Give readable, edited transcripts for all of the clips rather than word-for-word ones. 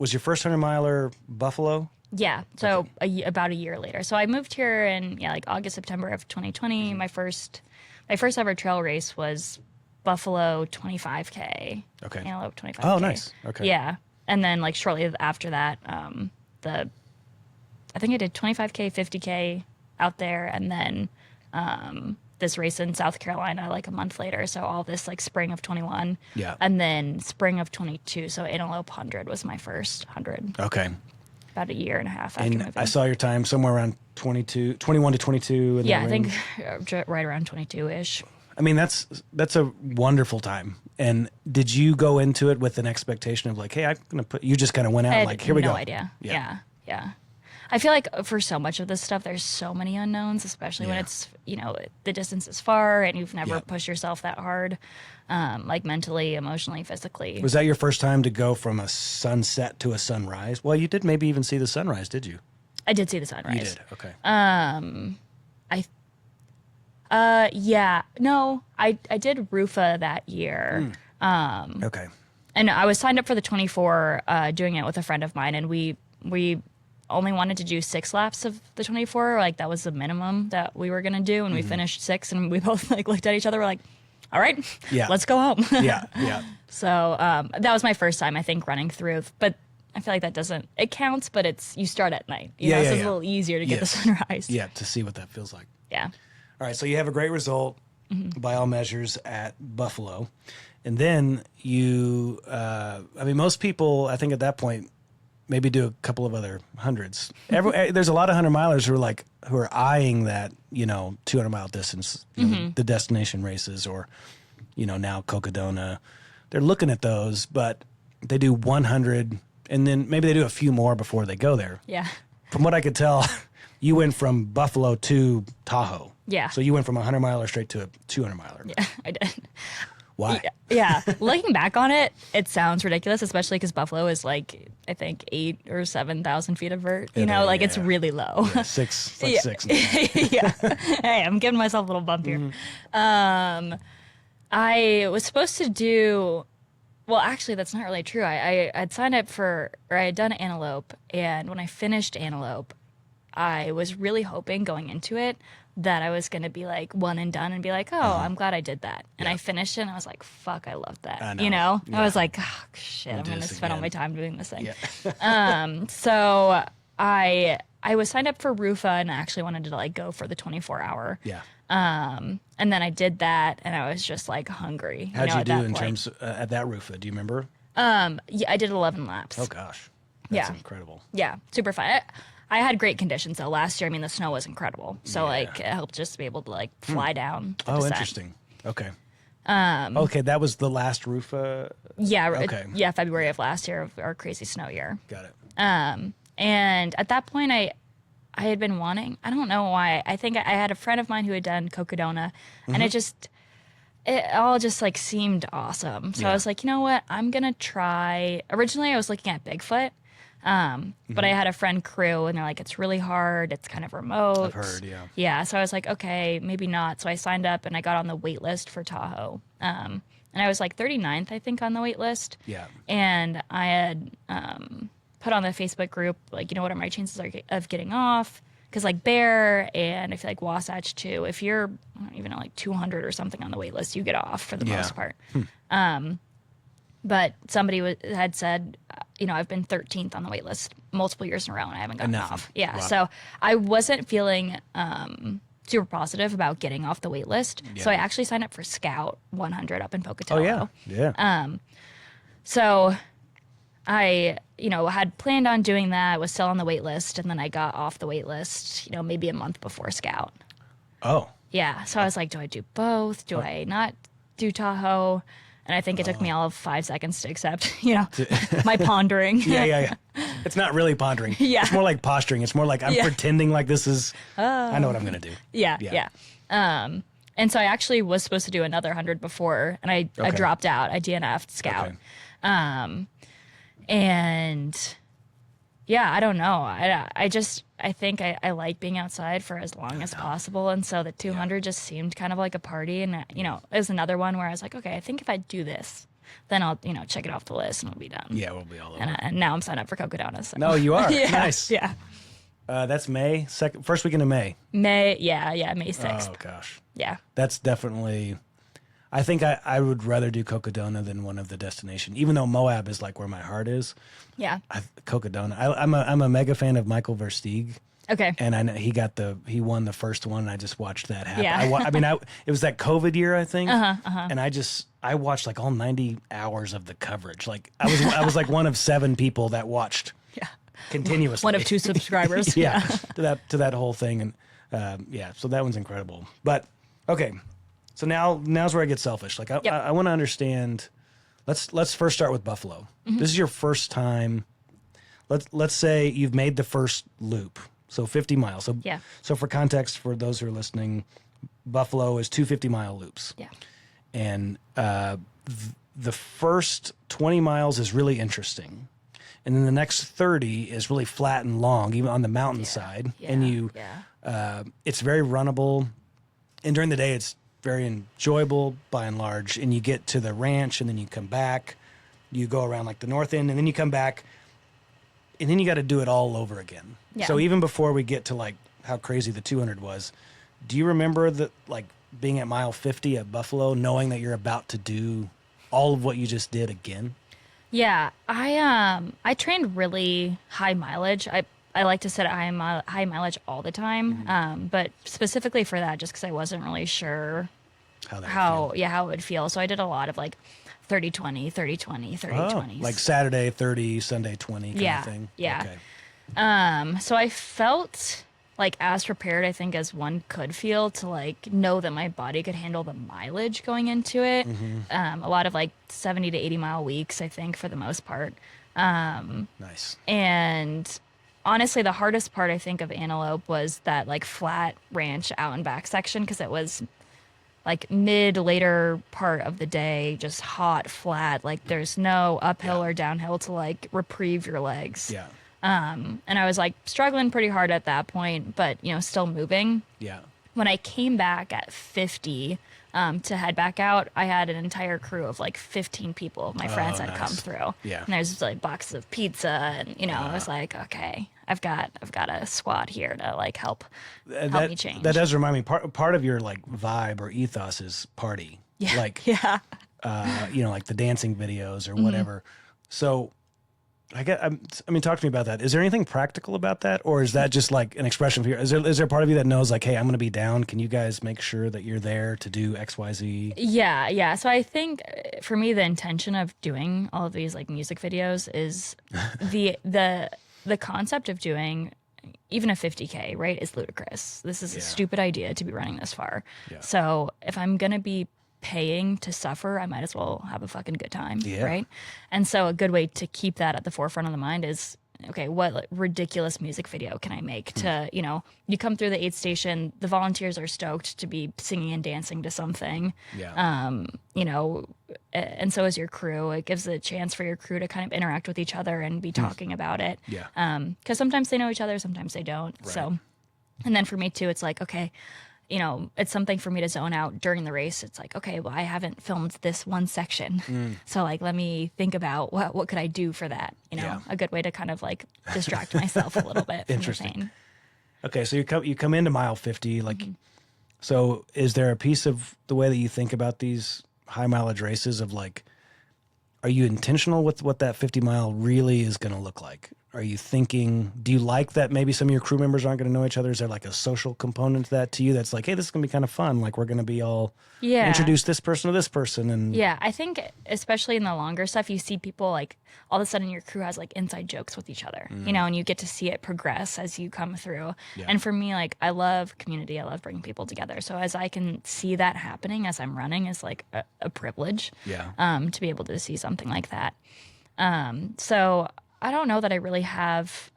was your first 100-miler Buffalo? Yeah, so about a year later. So I moved here in like August, September of 2020. My first ever trail race was Buffalo 25K. Okay. Antelope 25K. Oh, nice. Okay. Yeah, and then like shortly after that, I think I did 25K, 50K out there, and then this race in South Carolina like a month later. So all this like spring of 21. Yeah. And then spring of 22. So Antelope 100 was my first 100. Okay. About a year and a half after And moving. I saw your time somewhere around 21 to 22. In Yeah, the I ring. think right around 22-ish. I mean, that's a wonderful time. And did you go into it with an expectation of like, hey, I'm going to put, you just kind of went out like, here we go. No idea. Yeah. I feel like for so much of this stuff, there's so many unknowns, especially when it's, the distance is far and you've never pushed yourself that hard, like mentally, emotionally, physically. Was that your first time to go from a sunset to a sunrise? Well, you did maybe even see the sunrise, did you? I did see the sunrise. You did, okay. Yeah. No, I did Rufa that year. Okay. And I was signed up for the 24, doing it with a friend of mine, and we only wanted to do 6 laps of the 24. Like that was the minimum that we were gonna do, and we finished 6, and we both like looked at each other. We're like, "All right, let's go home." Yeah. So that was my first time, I think, running through. But I feel like it counts, but you start at night. So it's a little easier to get the sunrise. Yeah, to see what that feels like. Yeah. All right, so you have a great result by all measures at Buffalo. And then you, most people, I think at that point, maybe do a couple of other hundreds. There's a lot of 100-milers who are eyeing that, 200-mile distance, the destination races, or, now Cocodona. They're looking at those, but they do 100, and then maybe they do a few more before they go there. Yeah. From what I could tell, you went from Buffalo to Tahoe. Yeah. So you went from a 100-miler straight to a 200-miler. Yeah, I did. Why? Yeah. Looking back on it, it sounds ridiculous, especially because Buffalo is like, I think 8,000 or 7,000 feet of vert. It's really low. Yeah, six. Yeah. Hey, I'm giving myself a little bump here. I was supposed to do, well, actually, that's not really true. I'd signed up I had done Antelope, and when I finished Antelope, I was really hoping going into it that I was going to be like one and done and be like, oh, I'm glad I did that. And I finished it and I was like, fuck, I love that. I know. I was like, oh, shit, I'm going to spend all my time doing this thing. Yeah. So I was signed up for Rufa and I actually wanted to like go for the 24-hour. Yeah. And then I did that and I was just like hungry. How'd you do in point. terms at that Rufa? Do you remember? Yeah, I did 11 laps. Oh gosh. That's incredible. Yeah, super fun. I had great conditions though last year. I mean, the snow was incredible, so it helped just to be able to like fly down. The descent. Interesting. Okay. Okay, that was the last Rufa. Yeah. Okay. Yeah, February of last year, of our crazy snow year. Got it. And at that point, I had been wanting. I don't know why. I think I had a friend of mine who had done Cocodona, and it all just like seemed awesome. So I was like, you know what? I'm gonna try. Originally, I was looking at Bigfoot. But I had a friend crew and they're like, it's really hard. It's kind of remote. I've heard, yeah. Yeah. So I was like, okay, maybe not. So I signed up and I got on the wait list for Tahoe. And I was like 39th, I think, on the wait list. Yeah. And I had, put on the Facebook group, like, what are my chances of getting off? Cause like Bear and I feel like Wasatch too, if you're, I don't even know, like 200 or something on the wait list, you get off for the most part. But somebody had said, I've been 13th on the wait list multiple years in a row and I haven't gotten off. Yeah. Wow. So I wasn't feeling super positive about getting off the wait list. Yeah. So I actually signed up for Scout 100 up in Pocatello. Oh, yeah. Yeah. So I, had planned on doing that, was still on the wait list, and then I got off the wait list, maybe a month before Scout. Oh. Yeah. So I was like, do I do both? Do I not do Tahoe? And I think it took me all of 5 seconds to accept, my pondering. Yeah. It's not really pondering. Yeah. It's more like posturing. It's more like I'm pretending like this is, I know what I'm going to do. Yeah. And so I actually was supposed to do another 100 before, and I dropped out. I DNF'd Scout. Okay. And yeah, I don't know. I think I like being outside for as long as possible. And so the 200 just seemed kind of like a party. And, it was another one where I was like, okay, I think if I do this, then I'll, check it off the list and we'll be done. Yeah, we'll be all over. And now I'm signed up for Cocodona. So. No, you are. Yeah, Nice. Yeah. That's May, first weekend of May. May 6th. Oh, gosh. Yeah. That's definitely... I think I would rather do Cocodona than one of the destination, even though Moab is like where my heart is. Yeah. Cocodona. I'm a mega fan of Michael Versteeg. Okay. And I know he won the first one, and I just watched that happen. Yeah. It was that COVID year, I think. Uh-huh. And I watched like all 90 hours of the coverage. Like I was like one of 7 people that watched continuously. One of 2 subscribers. yeah. To that whole thing. And so that one's incredible. But okay. So now's where I get selfish. Like I want to understand. Let's first start with Buffalo. Mm-hmm. This is your first time. Let's say you've made the first loop, so 50 miles. So for context, for those who are listening, Buffalo is 2 50-mile loops. Yeah. And the first 20 miles is really interesting, and then the next 30 is really flat and long, even on the mountainside. Yeah. And it's very runnable, and during the day it's very enjoyable by and large. And you get to the ranch, and then you come back, you go around like the north end, and then you come back, and then you got to do it all over again. Yeah. So even before we get to like how crazy the 200 was, do you remember being at mile 50 at Buffalo, knowing that you're about to do all of what you just did again? Yeah, I trained really high mileage. I like to set high mileage all the time, but specifically for that, just because I wasn't really sure how it would feel. So I did a lot of like 30-20, 30-20, 30-20. Like Saturday 30, Sunday 20 kind of thing? Yeah. Okay. So I felt like as prepared, I think, as one could feel to like know that my body could handle the mileage going into it. Mm-hmm. A lot of like 70 to 80 mile weeks, I think, for the most part. Nice. And honestly, the hardest part, I think, of Antelope was that like flat ranch out and back section, because it was like later part of the day, just hot, flat. Like there's no uphill or downhill to like reprieve your legs. Yeah. And I was like struggling pretty hard at that point, but still moving. Yeah. When I came back at 50 to head back out, I had an entire crew of like 15 people. My friends had come through. Yeah. And there's like boxes of pizza, and I was like, okay, I've got a squad here to like help me change. That does remind me. Part of your like vibe or ethos is party. Yeah. Like like the dancing videos or whatever. So talk to me about that. Is there anything practical about that, or is that just like an expression for you? Is there a part of you that knows like, hey, I'm going to be down. Can you guys make sure that you're there to do X, Y, Z? Yeah. So I think for me, the intention of doing all of these like music videos is the concept of doing even a 50K, right, is ludicrous. This is a stupid idea to be running this far. Yeah. So if I'm going to be paying to suffer, I might as well have a fucking good time, right? And so a good way to keep that at the forefront of the mind is, okay, what ridiculous music video can I make to, you come through the aid station, the volunteers are stoked to be singing and dancing to something. Yeah. And so is your crew. It gives a chance for your crew to kind of interact with each other and be talking about it. Yeah. Because sometimes they know each other, sometimes they don't. Right. So, and then for me too, it's like, okay, it's something for me to zone out during the race. It's like, okay, well, I haven't filmed this one section. So like, let me think about what could I do for that? A good way to kind of like distract myself a little bit from the pain. Okay. So you come into mile 50, like, so is there a piece of the way that you think about these high mileage races of like, are you intentional with what that 50 mile really is going to look like? Are you thinking, do you like that maybe some of your crew members aren't going to know each other? Is there like a social component to that to you that's like, hey, this is going to be kind of fun. Like we're going to be all introduce this person to this person. And I think especially in the longer stuff, you see people like all of a sudden your crew has like inside jokes with each other, and you get to see it progress as you come through. Yeah. And for me, like I love community. I love bringing people together. So as I can see that happening as I'm running is like a privilege to be able to see something like that. So I don't know that I really have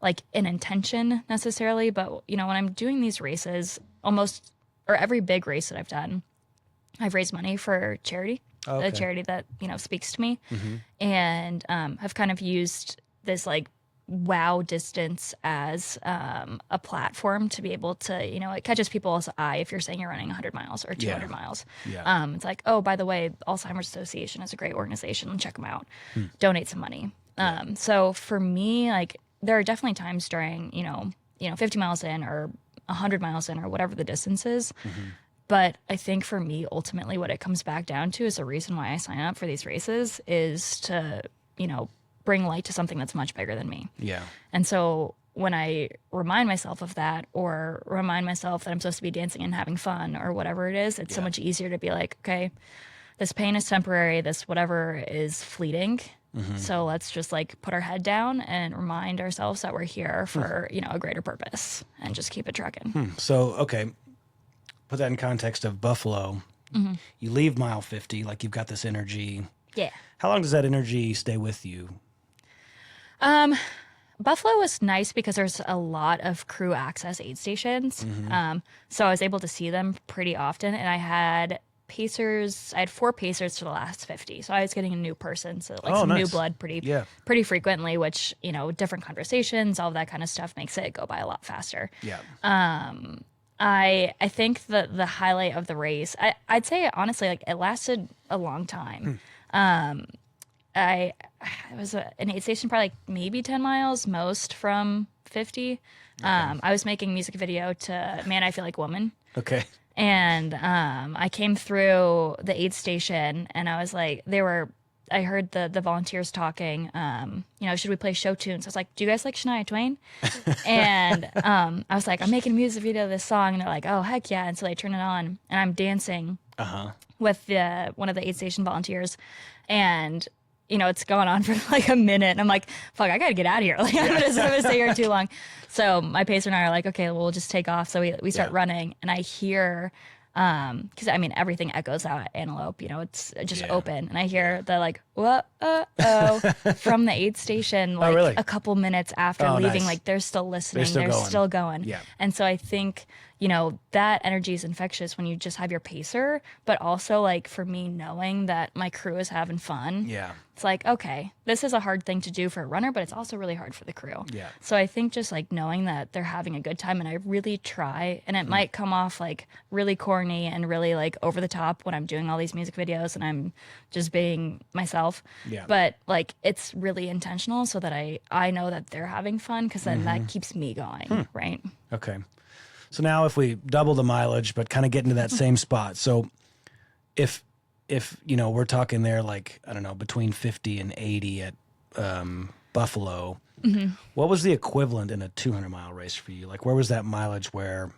like an intention necessarily, but when I'm doing these races, almost or every big race that I've done, I've raised money for charity, a charity that speaks to me, and have kind of used this like wow distance as a platform to be able to, you know, it catches people's eye if you're saying you're running 100 miles or 200 miles. Yeah. It's like, oh, by the way, Alzheimer's Association is a great organization. Check them out. Donate some money. So for me, like, there are definitely times during, you know, 50 miles in or 100 miles in or whatever the distance is. But I think for me, ultimately, what it comes back down to is the reason why I sign up for these races is to, you know, bring light to something that's much bigger than me. Yeah. And so when I remind myself of that, or remind myself that I'm supposed to be dancing and having fun or whatever it is, it's so much easier to be like, okay, this pain is temporary, this whatever is fleeting. So let's just like put our head down and remind ourselves that we're here for, you know, a greater purpose and just keep it trucking. So, okay, put that in context of Buffalo. You leave mile 50, like you've got this energy. Yeah. How long does that energy stay with you? Buffalo was nice because there's a lot of crew access aid stations. So I was able to see them pretty often, and I had pacers. I had 4 pacers to the last 50. So I was getting a new person. So like some new blood pretty frequently, which, you know, different conversations, all that kind of stuff makes it go by a lot faster. Yeah. I think the highlight of the race, I'd say honestly, like it lasted a long time. It was an aid station, probably like maybe 10 miles most from 50. I was making a music video to Man, I Feel Like Woman. Okay. And I came through the aid station and I was like, I heard the volunteers talking, you know, should we play show tunes? I was like, do you guys like Shania Twain? And I was like, I'm making a music video to this song. And they're like, oh, heck yeah. And so they turn it on and I'm dancing with one of the aid station volunteers. And, you know, it's going on for like a minute. And I'm like, fuck, I got to get out of here. Like, I'm going to stay here too long. So my pacer and I are like, okay, well, we'll just take off. So we start running and I hear, because I mean, everything echoes out at Antelope, you know, it's just open. And I hear the like, whoa, from the aid station, like really? a couple minutes after leaving, like they're still listening. They're still going. Yeah. And so I think, you know, that energy is infectious when you just have your pacer, but also like for me knowing that my crew is having fun. Yeah. It's like, okay, this is a hard thing to do for a runner, but it's also really hard for the crew. Yeah. So I think just like knowing that they're having a good time and I really try, and it might come off like really corny and really like over the top when I'm doing all these music videos and I'm just being myself. Yeah. But like it's really intentional so that I know that they're having fun because then that keeps me going, right? Okay. So now if we double the mileage, but kind of get into that same spot. So if, you know, we're talking there like, I don't know, between 50 and 80 at Buffalo, what was the equivalent in a 200-mile race for you? Like, where was that mileage where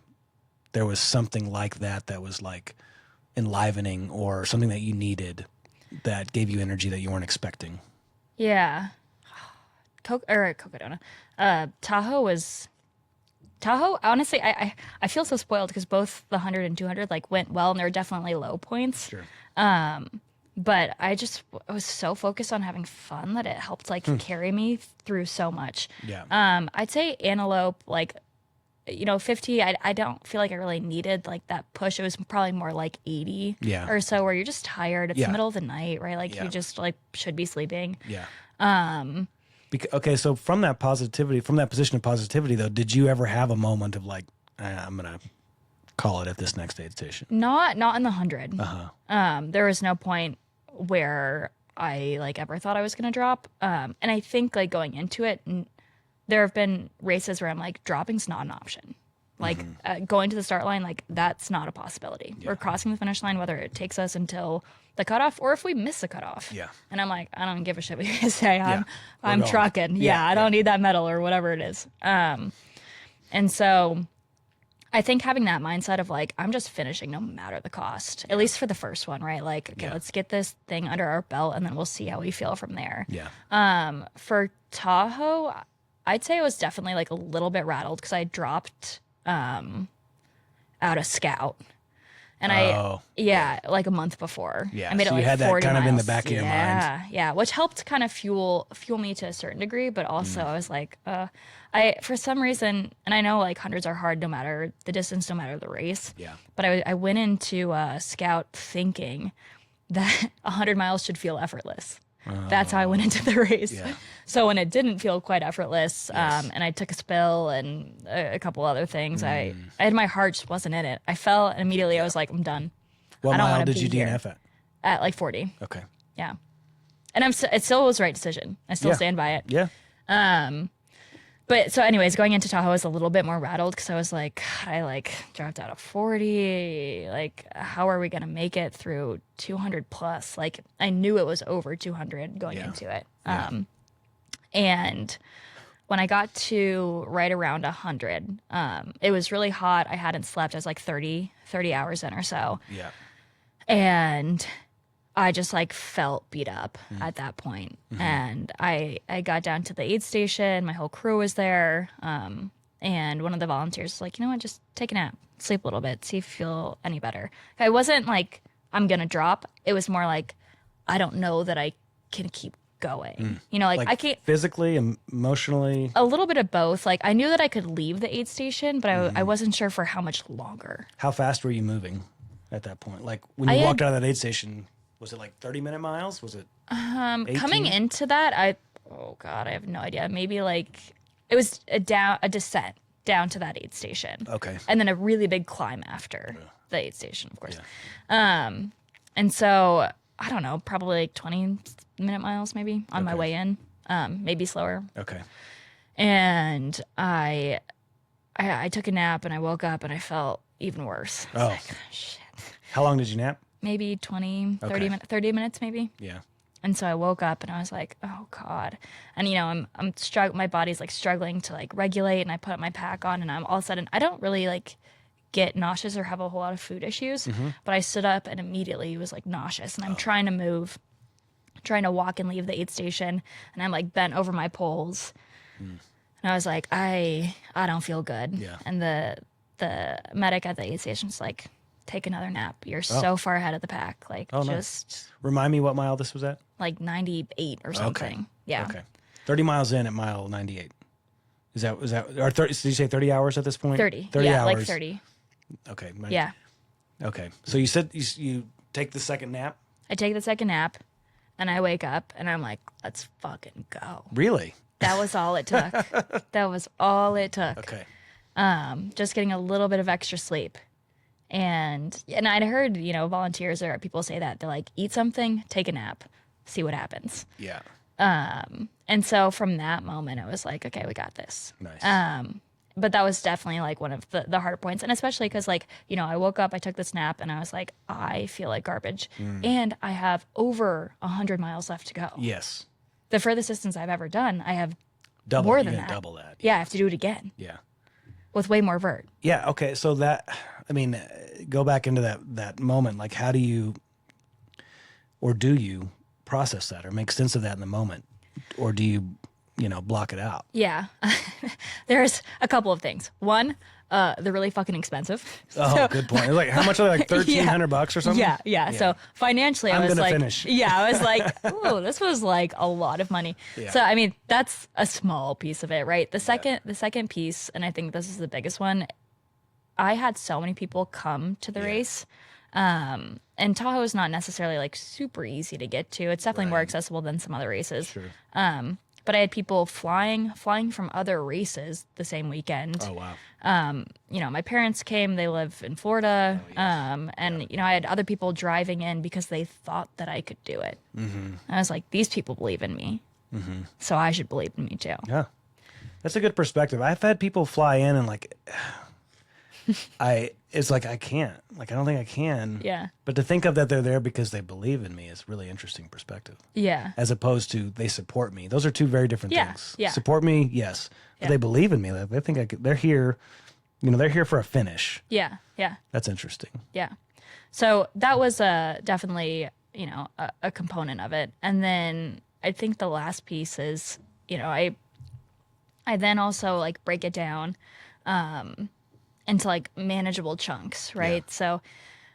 there was something like that was like enlivening or something that you needed that gave you energy that you weren't expecting? Yeah. Cocodona. Tahoe, honestly, I feel so spoiled because both the 100 and 200 like went well and there were definitely low points. Sure. But I was so focused on having fun that it helped like carry me through so much. Yeah. I'd say Antelope, like, you know, 50, I don't feel like I really needed like that push. It was probably more like 80 or so where you're just tired. It's the middle of the night, right? Like you just like should be sleeping. Yeah. Okay, so from that position of positivity, though, did you ever have a moment of like, I'm gonna call it at this next aid station? Not in the 100. There was no point where I like ever thought I was gonna drop. And I think like going into it, there have been races where I'm like, dropping's not an option. Like going to the start line, like that's not a possibility. We're crossing the finish line, whether it takes us until the cutoff or if we miss the cutoff. Yeah. And I'm like, I don't give a shit what you guys say. I'm going. trucking. I don't need that medal or whatever it is. And so I think having that mindset of like, I'm just finishing no matter the cost, at least for the first one, right? Like, okay, let's get this thing under our belt and then we'll see how we feel from there. Yeah. For Tahoe, I'd say it was definitely like a little bit rattled because I dropped out of Scout. And like a month before. Yeah, I made so it like you had that 40 kind of in the miles. back of your mind. Yeah, which helped kind of fuel me to a certain degree, but also I was like, for some reason, and I know like hundreds are hard no matter the distance, no matter the race. Yeah. But I went into Scout thinking that 100 miles should feel effortless. That's how I went into the race. Yeah. So when it didn't feel quite effortless, and I took a spill and a couple other things, I had my heart just wasn't in it. I fell and immediately I was like, I'm done. What I don't mile wanna did be you here. DNF at? At like 40. Okay. Yeah. And it still was the right decision. I still stand by it. Yeah. But so anyways, going into Tahoe, I was a little bit more rattled because I was like, I like dropped out of 40. Like, how are we going to make it through 200 plus? Like, I knew it was over 200 going into it. And when I got to right around 100, it was really hot. I hadn't slept. I was like 30 hours in or so. Yeah. And I just like felt beat up at that point. And I got down to the aid station. My whole crew was there. And one of the volunteers was like, you know what, just take a nap, sleep a little bit, see if you feel any better. I wasn't like, I'm going to drop. It was more like, I don't know that I can keep going. You know, like I can't. Physically, emotionally? A little bit of both. Like I knew that I could leave the aid station, but I wasn't sure for how much longer. How fast were you moving at that point? Like when you walked out of that aid station, was it like 30-minute miles? Was it 18? Coming into that, I have no idea. Maybe like it was a descent down to that aid station. Okay. And then a really big climb after the aid station, of course. Yeah. And so I don't know, probably like 20-minute miles maybe on my way in. Maybe slower. Okay. And I took a nap and I woke up and I felt even worse. I was like, shit. How long did you nap? Maybe 30 minutes maybe. Yeah. And so I woke up and I was like, oh God. And you know, I'm struggling, my body's like struggling to like regulate, and I put my pack on and I'm all of a sudden, I don't really like get nauseous or have a whole lot of food issues, but I stood up and immediately was like nauseous, and I'm trying to move, trying to walk and leave the aid station, and I'm like bent over my poles. And I was like, I don't feel good. Yeah. And the medic at the aid station's like, take another nap. You're so far ahead of the pack. Like just Remind me what mile this was at? like 98 or something. Okay. Yeah. Okay. 30 miles in at mile 98. Is that or 30, did you say 30 hours at this point? 30. 30 yeah, hours. like 30. Okay. Yeah. Okay. So you said you take the second nap? I take the second nap and I wake up and I'm like, let's fucking go. Really? That was all it took. That was all it took. Okay. Just getting a little bit of extra sleep. And I'd heard, you know, volunteers or people say that they're like, eat something, take a nap, see what happens. Yeah. And so from that moment, it was like, okay, we got this. Nice. But that was definitely like one of the hard points. And especially because like, you know, I woke up, I took this nap and I was like, I feel like garbage. And I have over 100 miles left to go. Yes. The furthest distance I've ever done, I have Double, more than that. Double that. Yeah, I have to do it again. Yeah. With way more vert. Yeah. Okay. So go back into that moment. Like, how do you process that or make sense of that in the moment? Or do you, block it out? Yeah. There's a couple of things. One, they're really fucking expensive. Oh, good point. It's like, how much are they? Like $1,300 or something? Yeah. So financially, I was like, finish. Yeah, I was like, oh, this was like a lot of money. Yeah. So, I mean, that's a small piece of it, right? The second piece, and I think this is the biggest one, I had so many people come to the race. And Tahoe is not necessarily like super easy to get to. It's definitely more accessible than some other races. Sure. But I had people flying from other races the same weekend. Oh, wow. My parents came, they live in Florida. Oh, yes. I had other people driving in because they thought that I could do it. Mm-hmm. I was like, these people believe in me. Mm-hmm. So I should believe in me too. Yeah. That's a good perspective. I've had people fly in and like, it's like, I can't. Like, I don't think I can. Yeah. But to think of that they're there because they believe in me is really interesting perspective. Yeah. As opposed to they support me. Those are two very different things. Yeah. Support me, yes. But they believe in me. They think they're here, they're here for a finish. Yeah. Yeah. That's interesting. Yeah. So that was definitely, a component of it. And then I think the last piece is, I then also like break it down into like manageable chunks, right? Yeah. So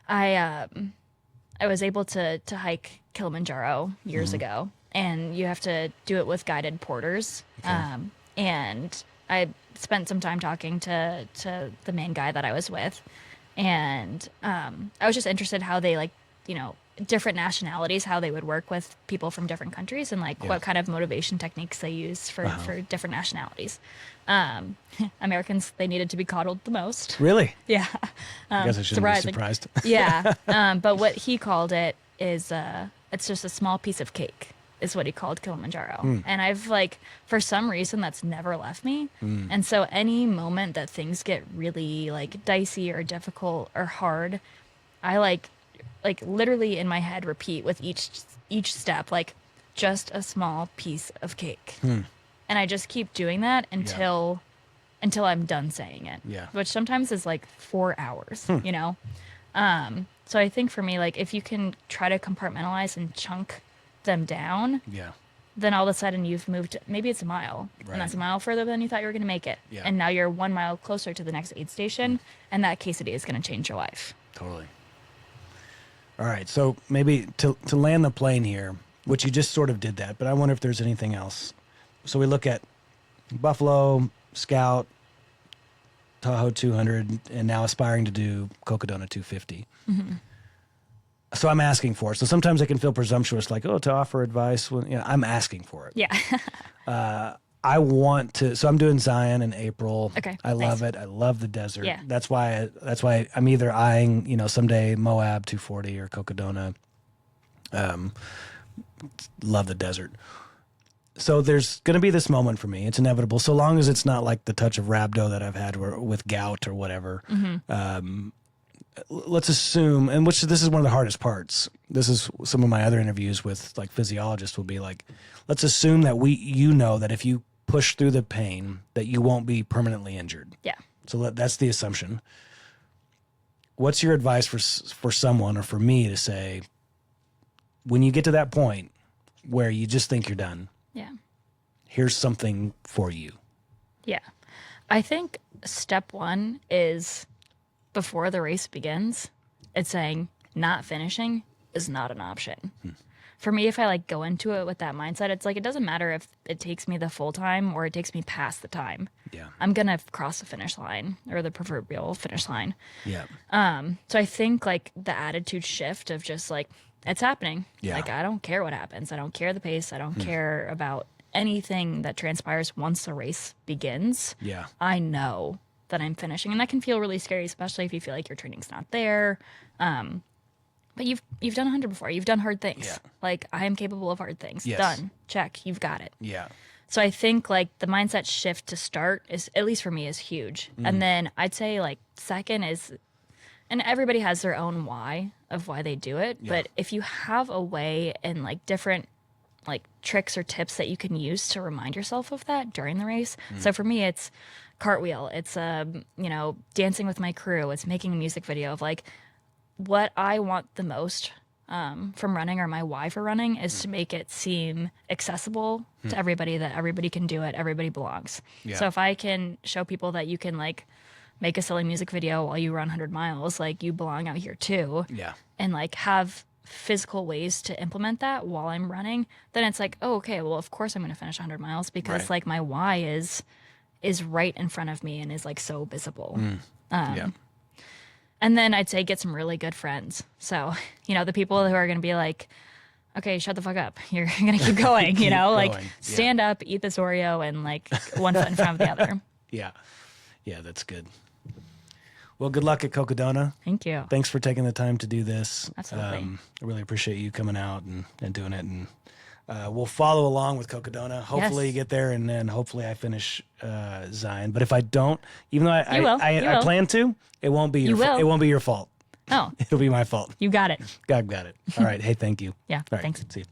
I was able to hike Kilimanjaro years ago, and you have to do it with guided porters. Okay. And I spent some time talking to the main guy that I was with, and I was just interested how they different nationalities, how they would work with people from different countries, and like what kind of motivation techniques they use for different nationalities. Americans, they needed to be coddled the most. Really? Yeah. I guess I shouldn't be surprised. Yeah. But what he called it is, it's just a small piece of cake, is what he called Kilimanjaro. And I've like, for some reason, that's never left me. And so any moment that things get really like dicey or difficult or hard, I like literally in my head repeat with each step, like just a small piece of cake. And I just keep doing that until I'm done saying it. Yeah. Which sometimes is like 4 hours, you know? So I think for me, like if you can try to compartmentalize and chunk them down, then all of a sudden you've moved, maybe it's a mile, and that's a mile further than you thought you were going to make it. And now you're 1 mile closer to the next aid station, and that quesadilla is going to change your life. Totally. All right, so maybe to land the plane here, which you just sort of did that, but I wonder if there's anything else. So we look at Buffalo, Scout, Tahoe 200, and now aspiring to do Cocodona 250. So I'm asking for it. So sometimes I can feel presumptuous, like, to offer advice. When, I'm asking for it. Yeah. I want to. So I'm doing Zion in April. Okay. I love it. I love the desert. Yeah. That's why I'm either eyeing, someday Moab 240 or Cocodona. Love the desert. So there's going to be this moment for me. It's inevitable, so long as it's not like the touch of rhabdo that I've had with gout or whatever. Let's assume, and this is one of the hardest parts. This is some of my other interviews with like physiologists will be like, let's assume that that if you push through the pain, that you won't be permanently injured. Yeah. So that's the assumption. What's your advice for someone or for me to say, when you get to that point where you just think you're done? Yeah. Here's something for you. Yeah. I think step one is before the race begins, it's saying not finishing is not an option. For me, if I like go into it with that mindset, it's like, it doesn't matter if it takes me the full time or it takes me past the time. Yeah. I'm going to cross the finish line, or the proverbial finish line. Yeah. So I think like the attitude shift of just like, it's happening. Yeah. Like, I don't care what happens. I don't care the pace. I don't care about anything that transpires once the race begins. Yeah. I know that I'm finishing, and that can feel really scary, especially if you feel like your training's not there. But you've done 100 before. You've done hard things. Yeah. Like, I am capable of hard things. Yes. Done. Check. You've got it. Yeah. So I think like the mindset shift to start is, at least for me, is huge. And then I'd say like second is, and everybody has their own why of why they do it. Yeah. But if you have a way and like different like tricks or tips that you can use to remind yourself of that during the race. So for me, it's cartwheel. It's, dancing with my crew. It's making a music video of like what I want the most from running, or my why for running, is to make it seem accessible to everybody, that everybody can do it. Everybody belongs. Yeah. So if I can show people that you can like make a silly music video while you run 100 miles, like you belong out here too. Yeah. And like have physical ways to implement that while I'm running, then it's like, oh, okay, well, of course I'm going to finish 100 miles because like my why is right in front of me and is like so visible. Yeah. And then I'd say get some really good friends. So, the people who are going to be like, okay, shut the fuck up. You're going to keep going, like going. stand up, eat this Oreo, and like one foot in front of the other. Yeah. Yeah, that's good. Well, good luck at Cocodona. Thank you. Thanks for taking the time to do this. Absolutely. I really appreciate you coming out and doing it. And we'll follow along with Cocodona. Hopefully you get there, and then hopefully I finish Zion. But if I don't, even though I plan to, it won't be it won't be your fault. Oh. It'll be my fault. You got it. God got it. All right. Hey, thank you. Yeah, All right, thanks. See you.